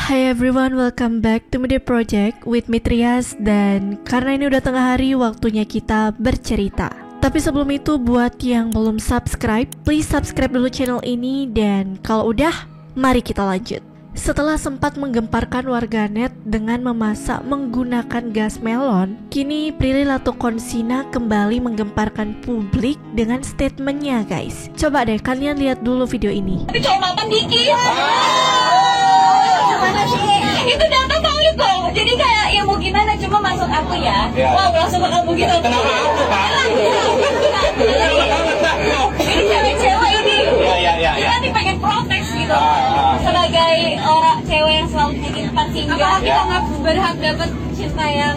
Hi everyone, welcome back to Media Project with Mitrias. Dan karena ini udah tengah hari, waktunya kita bercerita. Tapi sebelum itu, buat yang belum subscribe, please subscribe dulu channel ini. Dan kalau udah, mari kita lanjut. Setelah sempat menggemparkan warganet dengan memasak menggunakan gas melon, kini Prilly Latuconsina kembali menggemparkan publik dengan statementnya, guys. Coba deh kalian lihat dulu video ini. Tapi cowok mapan dikit. Gimana sih? Itu data valid loh. Jadi kayak ya mau gimana, cuma maksud aku ya. Wow, langsung bakal begitu. Kenapa aku, Pak? Ini cewek-cewek ini. Iya. Nanti pengen protes gitu. Sebagai orang cewek yang selalu punya tempat tinggal. Apakah kita nggak berhak dapat cinta yang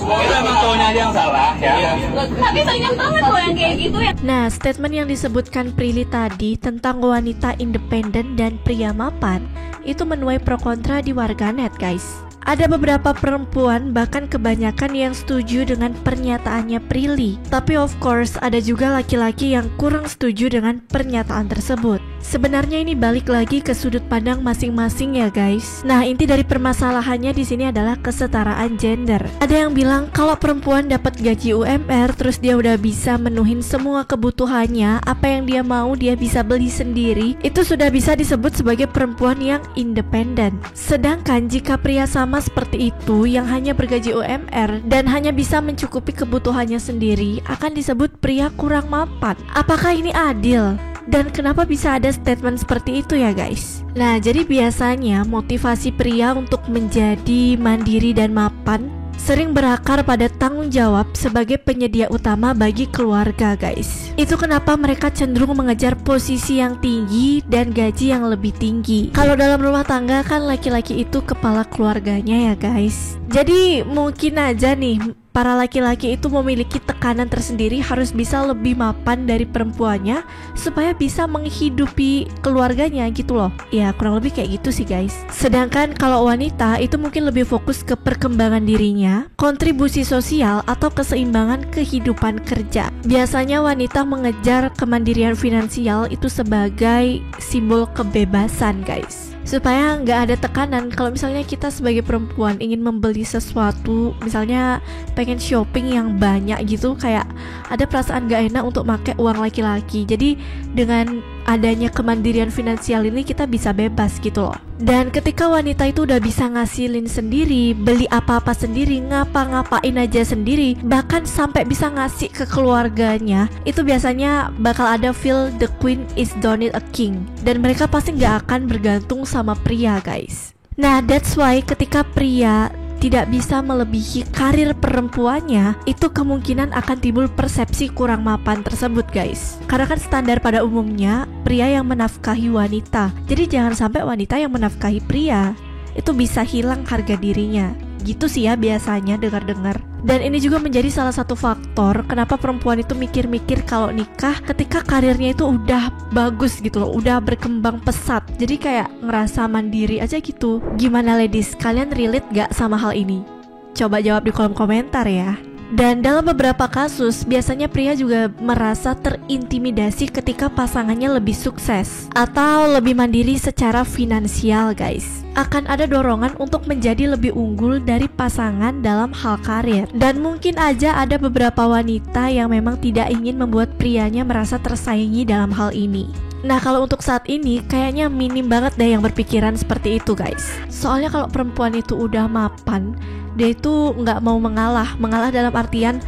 Itu emang cowoknya aja yang salah ya. Tapi banyak banget loh yang kayak gitu ya. Nah, statement yang disebutkan Prilly tadi tentang wanita independen dan pria mapan itu menuai pro kontra di warganet, guys. Ada beberapa perempuan, bahkan kebanyakan yang setuju dengan pernyataannya Prilly. Tapi of course, ada juga laki-laki yang kurang setuju dengan pernyataan tersebut. Sebenarnya ini balik lagi ke sudut pandang masing-masing ya, guys. Nah, inti dari permasalahannya di sini adalah kesetaraan gender. Ada yang bilang kalau perempuan dapat gaji UMR, terus dia udah bisa menuhin semua kebutuhannya, apa yang dia mau dia bisa beli sendiri, itu sudah bisa disebut sebagai perempuan yang independen. Sedangkan jika pria sama seperti itu yang hanya bergaji UMR dan hanya bisa mencukupi kebutuhannya sendiri, akan disebut pria kurang mapan. Apakah ini adil? Dan kenapa bisa ada statement seperti itu ya, guys? Nah, jadi biasanya motivasi pria untuk menjadi mandiri dan mapan sering berakar pada tanggung jawab sebagai penyedia utama bagi keluarga, guys. Itu kenapa mereka cenderung mengejar posisi yang tinggi dan gaji yang lebih tinggi. Kalau dalam rumah tangga kan laki-laki itu kepala keluarganya ya, guys. Jadi mungkin aja nih para laki-laki itu memiliki tekanan tersendiri harus bisa lebih mapan dari perempuannya supaya bisa menghidupi keluarganya gitu loh. Ya kurang lebih kayak gitu sih, guys. Sedangkan kalau wanita itu mungkin lebih fokus ke perkembangan dirinya, kontribusi sosial, atau keseimbangan kehidupan kerja. Biasanya wanita mengejar kemandirian finansial itu sebagai simbol kebebasan, guys, supaya nggak ada tekanan. Kalau misalnya kita sebagai perempuan ingin membeli sesuatu, misalnya pengen shopping yang banyak gitu, kayak ada perasaan gak enak untuk pakai uang laki-laki. Jadi dengan adanya kemandirian finansial ini kita bisa bebas gitu loh. Dan ketika wanita itu udah bisa ngasilin sendiri, beli apa-apa sendiri, ngapa-ngapain aja sendiri, bahkan sampai bisa ngasih ke keluarganya, itu biasanya bakal ada feel the queen is don't need a king. Dan mereka pasti gak akan bergantung sama pria, guys. Nah, that's why ketika pria tidak bisa melebihi karir perempuannya, itu kemungkinan akan timbul persepsi kurang mapan tersebut, guys. Karena kan standar pada umumnya pria yang menafkahi wanita. Jadi jangan sampai wanita yang menafkahi pria itu bisa hilang harga dirinya. Gitu sih ya biasanya dengar-dengar. Dan ini juga menjadi salah satu faktor kenapa perempuan itu mikir-mikir kalau nikah ketika karirnya itu udah bagus gitu loh, udah berkembang pesat. Jadi kayak ngerasa mandiri aja gitu. Gimana ladies, kalian relate gak sama hal ini? Coba jawab di kolom komentar ya. Dan dalam beberapa kasus, biasanya pria juga merasa terintimidasi ketika pasangannya lebih sukses atau lebih mandiri secara finansial, guys. Akan ada dorongan untuk menjadi lebih unggul dari pasangan dalam hal karir. Dan mungkin aja ada beberapa wanita yang memang tidak ingin membuat prianya merasa tersaingi dalam hal ini. Nah, kalau untuk saat ini kayaknya minim banget deh yang berpikiran seperti itu, guys. Soalnya kalau perempuan itu udah mapan, dia itu nggak mau mengalah dalam artian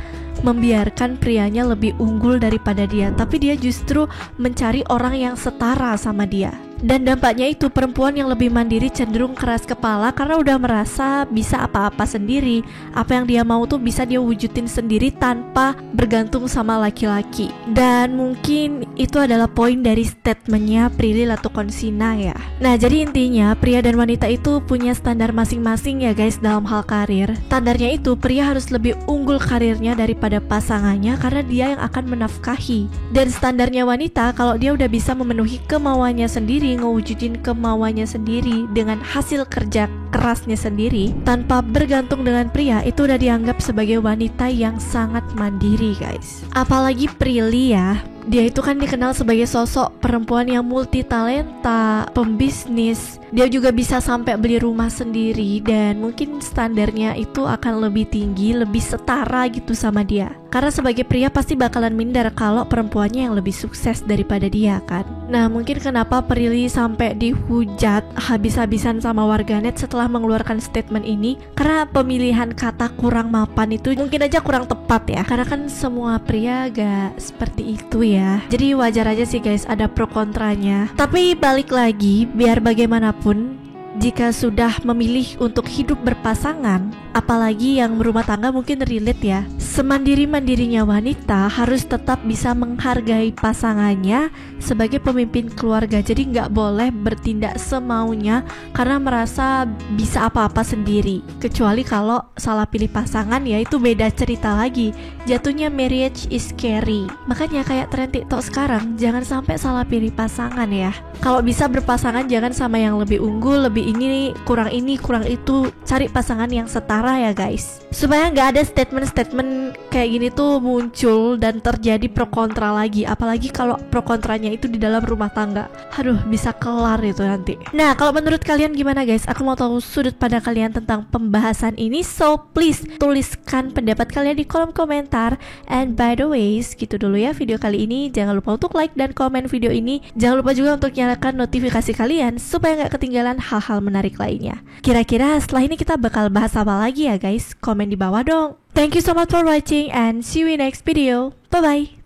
membiarkan prianya lebih unggul daripada dia, tapi dia justru mencari orang yang setara sama dia. Dan dampaknya itu perempuan yang lebih mandiri cenderung keras kepala karena udah merasa bisa apa-apa sendiri. Apa yang dia mau tuh bisa dia wujudin sendiri tanpa bergantung sama laki-laki. Dan mungkin itu adalah poin dari statementnya Prilly Latuconsina ya. Nah, jadi intinya pria dan wanita itu punya standar masing-masing ya, guys, dalam hal karir. Standarnya itu pria harus lebih unggul karirnya daripada pasangannya karena dia yang akan menafkahi. Dan standarnya wanita kalau dia udah bisa memenuhi kemauannya sendiri, ngewujudin kemauannya sendiri dengan hasil kerja kerasnya sendiri tanpa bergantung dengan pria, itu udah dianggap sebagai wanita yang sangat mandiri guys. Apalagi Prilly ya, dia itu kan dikenal sebagai sosok perempuan yang multi talenta, pembisnis. Dia juga bisa sampai beli rumah sendiri, dan mungkin standarnya itu akan lebih tinggi, lebih setara gitu sama dia. Karena sebagai pria pasti bakalan minder kalau perempuannya yang lebih sukses daripada dia kan. Nah mungkin kenapa Prilly sampai dihujat habis-habisan sama warganet setelah mengeluarkan statement ini, karena pemilihan kata kurang mapan itu mungkin aja kurang tepat ya. Karena kan semua pria gak seperti itu ya. Jadi wajar aja sih guys ada pro kontranya. Tapi balik lagi, biar bagaimanapun, jika sudah memilih untuk hidup berpasangan, apalagi yang berumah tangga mungkin relate ya, semandiri-mandirinya wanita harus tetap bisa menghargai pasangannya sebagai pemimpin keluarga. Jadi nggak boleh bertindak semaunya karena merasa bisa apa-apa sendiri. Kecuali kalau salah pilih pasangan ya itu beda cerita lagi. Jatuhnya marriage is scary. Makanya kayak tren TikTok sekarang, jangan sampai salah pilih pasangan ya. Kalau bisa berpasangan jangan sama yang lebih unggul, lebih ini kurang itu. Cari pasangan yang setara ya guys, supaya nggak ada statement-statement kayak gini tuh muncul dan terjadi pro kontra lagi. Apalagi kalau pro kontranya itu di dalam rumah tangga, aduh bisa kelar itu nanti. Nah kalau menurut kalian gimana guys? Aku mau tahu sudut pandang kalian tentang pembahasan ini, so please tuliskan pendapat kalian di kolom komentar. And by the way, segitu dulu ya video kali ini. Jangan lupa untuk like dan komen video ini. Jangan lupa juga untuk nyalakan notifikasi kalian supaya nggak ketinggalan hal-hal menarik lainnya. Kira-kira setelah ini kita bakal bahas apa lagi ya guys? Komen di bawah dong. Thank you so much for watching and see you in next video. Bye bye.